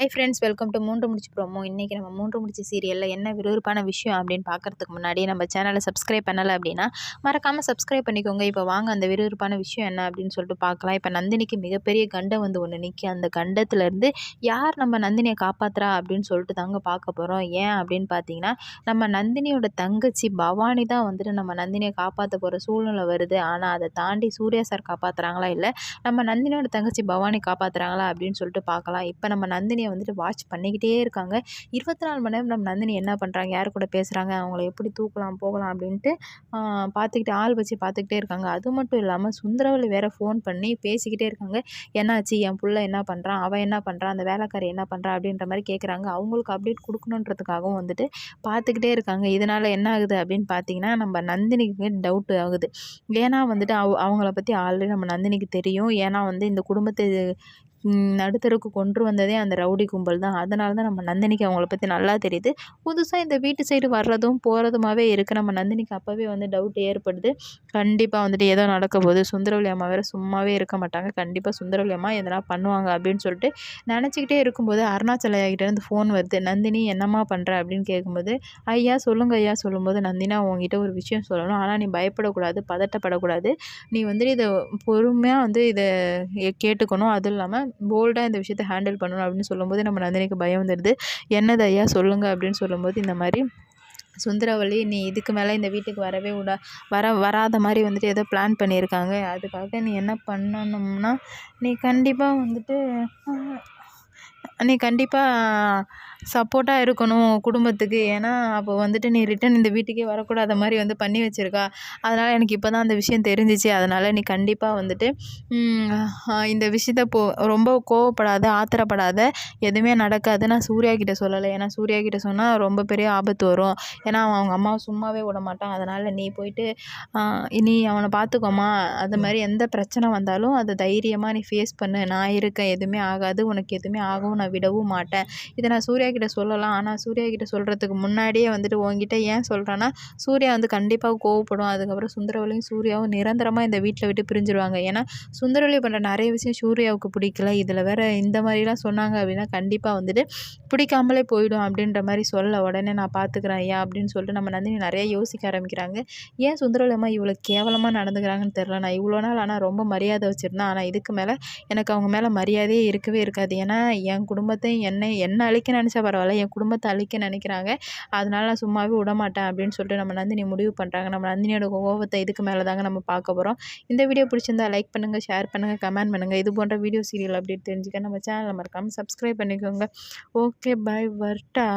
Hi friends, welcome to மூன்று முடிச்சு promo. இன்றைக்கி நம்ம மூன்று முடிச்சு சீரியலில் என்ன விறுவிறுப்பான விஷயம் அப்படின்னு பார்க்குறதுக்கு முன்னாடி நம்ம சேனலை சப்ஸ்கிரைப் பண்ணலை அப்படின்னா மறக்காமல் சப்ஸ்கிரைப் பண்ணிக்கோங்க. இப்போ வாங்க அந்த விறுவிறுப்பான விஷயம் என்ன அப்படின்னு சொல்லிட்டு பார்க்கலாம். இப்போ நந்தினிக்கு மிகப்பெரிய கண்டம் வந்து ஒன்று நிற்கி, அந்த கண்டத்துலேருந்து யார் நம்ம நந்தினியை காப்பாற்றுறா அப்படின்னு சொல்லிட்டு தாங்க பார்க்க போகிறோம். ஏன் அப்படின்னு பார்த்தீங்கன்னா, நம்ம நந்தினியோட தங்கச்சி பவானி தான் வந்துட்டு நம்ம நந்தினியை காப்பாற்ற போகிற சூழ்நிலை வருது. ஆனால் அதை தாண்டி சூர்யா சார் காப்பாற்றுறாங்களா, இல்லை நம்ம நந்தினியோட தங்கச்சி பவானி காப்பாற்றுறாங்களா அப்படின்னு சொல்லிட்டு பார்க்கலாம். இப்போ நம்ம நந்தினியை வந்துட்டு வாட்ச் பண்ணிக்கிட்டே இருக்காங்க. 24 மணி நேரம் நம்ம நந்தினி என்ன பண்ணுறாங்க, யார் கூட பேசுகிறாங்க, அவங்கள எப்படி தூக்கலாம் போகலாம் அப்படின்ட்டு பார்த்துக்கிட்டு ஆள் வச்சு பார்த்துக்கிட்டே இருக்காங்க. அது மட்டும் இல்லாமல் சுந்தரவல்லி வேற ஃபோன் பண்ணி பேசிக்கிட்டே இருக்காங்க. என்னாச்சு, என் புள்ள என்ன பண்ணுறான், அவன் என்ன பண்ணுறான், அந்த வேலைக்காரி என்ன பண்ணுறா அப்படின்ற மாதிரி கேட்குறாங்க. அவங்களுக்கு அப்டேட் கொடுக்கணுன்றதுக்காகவும் வந்துட்டு பார்த்துக்கிட்டே இருக்காங்க. இதனால் என்ன ஆகுது அப்படின்னு பார்த்தீங்கன்னா, நம்ம நந்தினிக்கு டவுட் ஆகுது. ஏன்னா வந்துட்டு அவங்கள பற்றி ஆல்ரெடி நம்ம நந்தினிக்கு தெரியும். ஏன்னா வந்து இந்த குடும்பத்தை நடுத்தருக்கு கொண்டு வந்ததே அந்த ரவுடி கும்பல் தான். அதனால தான் நம்ம நந்தினிக்கு அவங்கள பற்றி நல்லா தெரியுது. புதுசாக இந்த வீட்டு சைடு வர்றதும் போகிறதுமாவே இருக்குது. நம்ம நந்தினிக்கு அப்போவே வந்து டவுட் ஏற்படுது. கண்டிப்பாக வந்துட்டு ஏதோ நடக்க போகுது. சுந்தரவல்லி அம்மா வேறு சும்மாவே இருக்க மாட்டாங்க. கண்டிப்பாக சுந்தரவல்லி அம்மா எதனா பண்ணுவாங்க அப்படின்னு சொல்லிட்டு நினச்சிக்கிட்டே இருக்கும்போது அருணாச்சல ஐயாகிட்டேருந்து ஃபோன் வருது. நந்தினி என்னம்மா பண்ணுற அப்படின்னு கேட்கும்போது, ஐயா சொல்லுங்க ஐயா சொல்லும்போது, நந்தினா உங்ககிட்ட ஒரு விஷயம் சொல்லணும். ஆனால் நீ பயப்படக்கூடாது, பதட்டப்படக்கூடாது. நீ வந்துட்டு இதை பொறுமையாக வந்து இதை கேட்டுக்கணும். அதுவும் இல்லாமல் போல்டாக இந்த விஷயத்தை ஹேண்டில் பண்ணணும் அப்படின்னு சொல்லும்போது நம்ம நந்தினிக்கு பயம் வந்துடுது. என்னது ஐயா சொல்லுங்கள் அப்படின்னு சொல்லும்போது, இந்த மாதிரி சுந்தரவல்லி நீ இதுக்கு மேலே இந்த வீட்டுக்கு வரவே வராத மாதிரி வந்துட்டு ஏதோ பிளான் பண்ணியிருக்காங்க. அதுக்காக நீ என்ன பண்ணணும்னா, நீ கண்டிப்பாக வந்துட்டு சப்போர்ட்டாக இருக்கணும் குடும்பத்துக்கு. ஏன்னா அப்போ வந்துட்டு நீ ரிட்டன் இந்த வீட்டுக்கே வரக்கூடாத மாதிரி வந்து பண்ணி வச்சுருக்கா. அதனால் எனக்கு இப்போ தான் அந்த விஷயம் தெரிஞ்சிச்சு. அதனால் நீ கண்டிப்பாக வந்துட்டு இந்த விஷயத்த ரொம்ப கோவப்படாத, ஆத்திரப்படாத. எதுவுமே நடக்காது. நான் சூர்யா கிட்ட சொல்லலை. ஏன்னா சூர்யா கிட்ட சொன்னால் ரொம்ப பெரிய ஆபத்து வரும். ஏன்னா அவன் அவங்க அம்மாவை சும்மாவே விட மாட்டான். அதனால் நீ போயிட்டு நீ அவனை பார்த்துக்கோமா. அது மாதிரி எந்த பிரச்சனை வந்தாலும் அதை தைரியமாக நீ ஃபேஸ் பண்ணு. நான் இருக்கேன், எதுவுமே ஆகாது, உனக்கு எதுவுமே ஆகவும் நான் விடவும் மாட்டேன். இதை நான் சூர்யா கிட்ட சொல்லலாம். ஆனால் சூர்யா கிட்ட சொல்கிறதுக்கு முன்னாடியே வந்துட்டு உன்கிட்ட ஏன் சொல்கிறேன்னா, சூர்யா வந்து கண்டிப்பாக கோவப்படும். அதுக்கப்புறம் சுந்தரவல்லியும் சூர்யாவும் நிரந்தரமாக இந்த வீட்டில் விட்டு பிரிஞ்சிருவாங்க. ஏன்னா சுந்தரவல்லி பண்ணுற நிறைய விஷயம் சூர்யாவுக்கு பிடிக்கல. இதில் வேற இந்த மாதிரிலாம் சொன்னாங்க அப்படின்னா கண்டிப்பாக வந்துட்டு பிடிக்காமலே போயிடும் அப்படின்ற மாதிரி சொல்ல, உடனே நான் பார்த்துக்கிறேன் ஐயா அப்படின்னு சொல்லிட்டு நம்ம நந்தினி நிறைய யோசிக்க ஆரம்பிக்கிறாங்க. ஏன் சுந்தரவல்லி அம்மா இவ்வளோ கேவலமாக நடந்துக்கிறாங்கன்னு தெரில. நான் இவ்வளோ நாள் ஆனால் ரொம்ப மரியாதை வச்சுருந்தேன். ஆனால் இதுக்கு மேலே எனக்கு அவங்க மேலே மரியாதையே இருக்கவே இருக்காது. ஏன்னா என் குடும்பத்தை என்ன அழிக்க நினச்சா பரவாயில்ல, என் குடும்பத்தை அழிக்க நினைக்கிறாங்க. அதனால நான் சும்மாவே விடமாட்டேன் அப்படின்னு சொல்லிட்டு நம்ம நந்தினி முடிவு பண்ணுறாங்க. நம்ம நந்தினியோட கோவத்தை இதுக்கு மேலே தாங்க நம்ம பார்க்க போகிறோம். இந்த வீடியோ பிடிச்சிருந்தா லைக் பண்ணுங்கள், ஷேர் பண்ணுங்கள், கமெண்ட் பண்ணுங்கள். இது போன்ற வீடியோ சீரியல் அப்டேட் தெரிஞ்சுக்க நம்ம சேனலை மறக்காமல் சப்ஸ்கிரைப் பண்ணிக்கோங்க. ஓகே, பாய், வரட்டா.